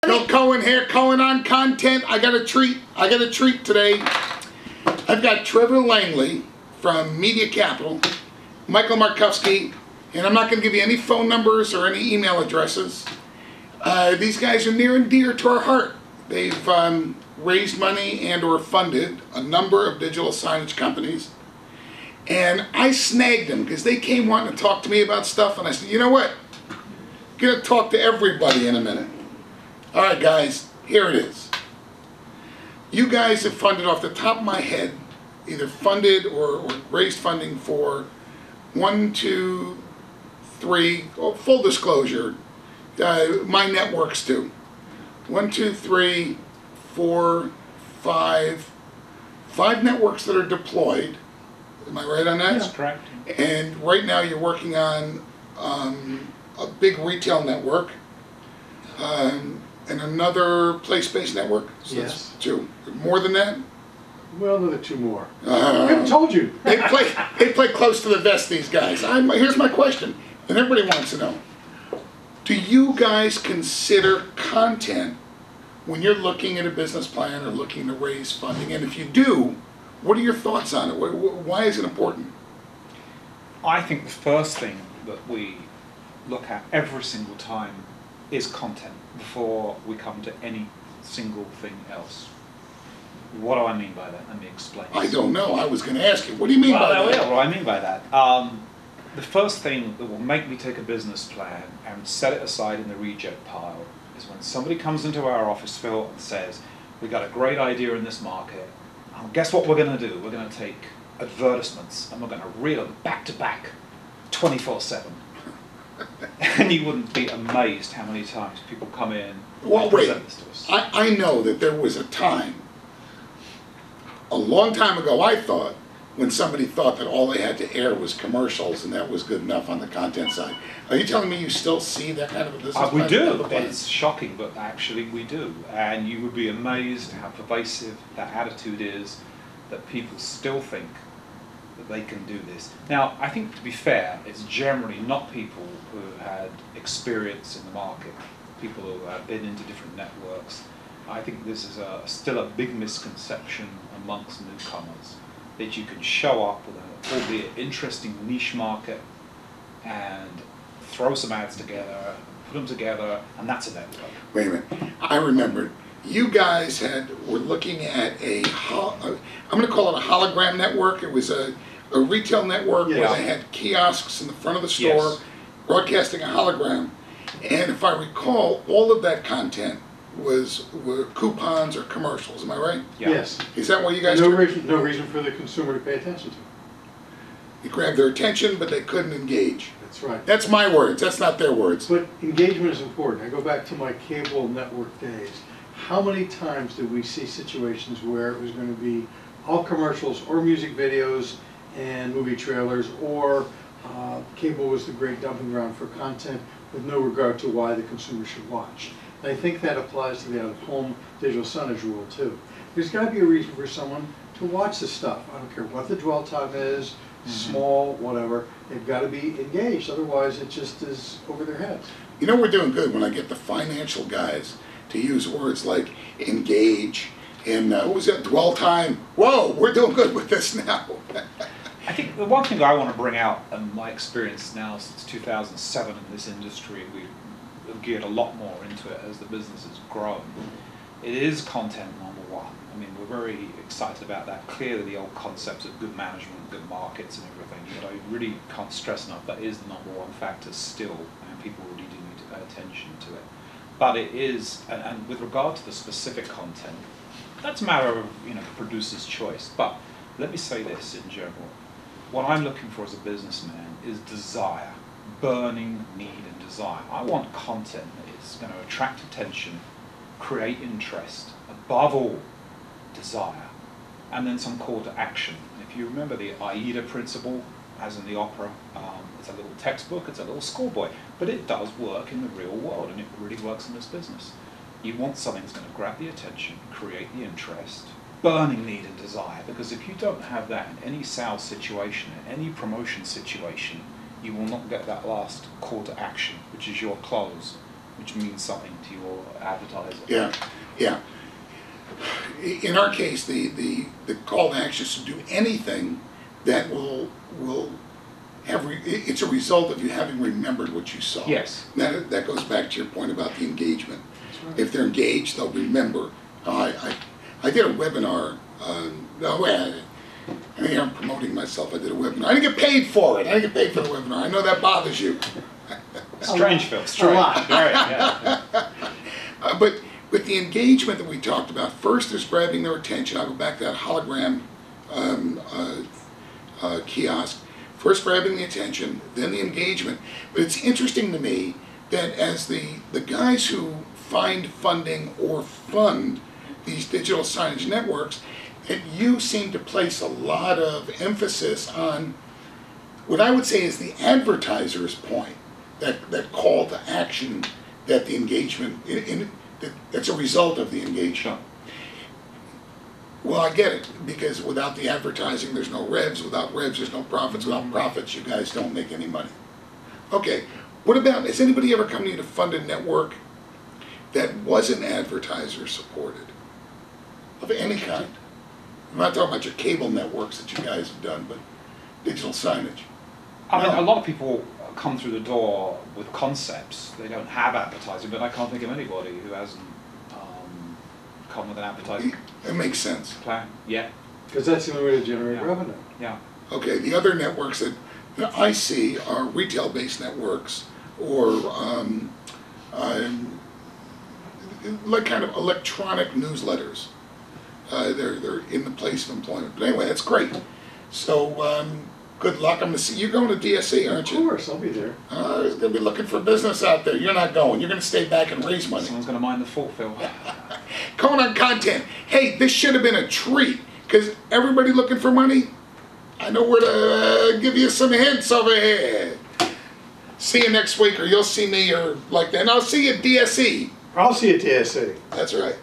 Bill Cohen here, Cohen on content. I got a treat. Today. I've got Trevor Langley from Media Capital, Michael Marcovsky, and I'm not going to give you any phone numbers or any email addresses. These guys are near and dear to our heart. They've raised money and or funded a number of digital signage companies. And I snagged them because they came wanting to talk to me about stuff, and I said, you know what? I'm going to talk to everybody in a minute. All right, guys, here it is. You guys have funded off the top of my head, either funded or raised funding for 1, 2, 3, full disclosure, my networks too. 1, 2, 3, 4, 5 networks that are deployed. Am I right on that? That's correct. And right now you're working on a big retail network and another place-based network. So yes. That's 2. More than that? Well, another 2 more. I haven't told you. They play close to the vest, these guys. Here's my question, and everybody wants to know. Do you guys consider content when you're looking at a business plan or looking to raise funding? And if you do, what are your thoughts on it? Why is it important? I think the first thing that we look at every single time is content before we come to any single thing else. What do I mean by that? Let me explain. I don't know. I was going to ask you. What do you mean by that? Yeah, what do I mean by that? The first thing that will make me take a business plan and set it aside in the reject pile is when somebody comes into our office, Phil, and says, we got a great idea in this market. Guess what we're going to do? We're going to take advertisements and we're going to reel them back to back 24/7. And you wouldn't be amazed how many times people come in and present this to us. I know that there was a time, a long time ago, I thought, when somebody thought that all they had to air was commercials and that was good enough on the content side. Are you telling me you still see that kind of a business? We do. It's shocking, but actually we do. And you would be amazed how pervasive that attitude is, that people still think that they can do this. Now, I think, to be fair, it's generally not people who have had experience in the market, people who have been into different networks. I think this is still a big misconception amongst newcomers, that you can show up with an albeit interesting niche market and throw some ads together, put them together, and that's a network. Wait a minute. I remember you guys were looking at I'm going to call it a hologram network. It was a retail network where they had kiosks in the front of the store, broadcasting a hologram. And if I recall, all of that content were coupons or commercials. Am I right? Yeah. Yes. Is that what you guys no reason for the consumer to pay attention to. You grabbed their attention, but they couldn't engage. That's right. That's my words. That's not their words. But engagement is important. I go back to my cable network days. How many times did we see situations where it was going to be all commercials or music videos and movie trailers, or cable was the great dumping ground for content with no regard to why the consumer should watch? And I think that applies to the out-of-home digital signage rule too. There's got to be a reason for someone to watch this stuff. I don't care what the dwell time is, small, whatever. They've got to be engaged. Otherwise, it just is over their heads. You know, we're doing good when I get the financial guys to use words like engage and what was that, dwell time. Whoa, we're doing good with this now. I think the one thing I want to bring out, and my experience now since 2007 in this industry, we've geared a lot more into it as the business has grown. It is content number one. I mean, we're very excited about that. Clearly the old concepts of good management, good markets and everything, but I really can't stress enough that is the number one factor still, and people really do need to pay attention to it. But it is, and with regard to the specific content, that's a matter of, the producer's choice. But let me say this in general. What I'm looking for as a businessman is desire, burning need and desire. I want content that is going to attract attention, create interest, above all, desire, and then some call to action. And if you remember the AIDA principle, as in the opera, it's a little textbook, it's a little schoolboy, but it does work in the real world, and it really works in this business. You want something that's going to grab the attention, create the interest, burning need and desire, because if you don't have that in any sales situation, in any promotion situation, you will not get that last call to action, which is your close. which means something to your advertiser. Yeah, yeah. In our case, the call to action is to do anything that will have it's a result of you having remembered what you saw. Yes. That goes back to your point about the engagement. That's right. If they're engaged, they'll remember. I did a webinar. I think I'm promoting myself. I did a webinar. I didn't get paid for it. I didn't get paid for the webinar. I know that bothers you. Strange, Phil. Strange. A lot. Right, yeah. But with the engagement that we talked about, first is grabbing their attention. I'll go back to that hologram kiosk. First grabbing the attention, then the engagement. But it's interesting to me that as the guys who find funding or fund these digital signage networks, that you seem to place a lot of emphasis on what I would say is the advertiser's point, that call to action, that the engagement, that's a result of the engagement. Well, I get it, because without the advertising, there's no revs. Without revs, there's no profits. Without profits, you guys don't make any money. Okay, what about, has anybody ever come to you to fund a network that wasn't advertiser supported, of any kind? I'm not talking about your cable networks that you guys have done, but digital signage. I mean, a lot of people come through the door with concepts. They don't have advertising, but I can't think of anybody who hasn't come with an advertising It makes sense. plan. Yeah. Because that's the only way to generate Yeah. revenue. Yeah. Okay, the other networks that I see are retail-based networks, or like kind of electronic newsletters. They're in the place of employment. But anyway, that's great. So good luck. I'm gonna see you're going to DSC, aren't Of you? course, I'll be there. There's gonna be looking for business out there. You're not going. You're gonna stay back and raise money. Someone's going to mind the fort, Phil. Calling on content. Hey, this should have been a treat, because everybody looking for money, I know where to give you some hints over here. See you next week, or you'll see me, or like that. And I'll see you at DSE. I'll see you at TSA. That's right.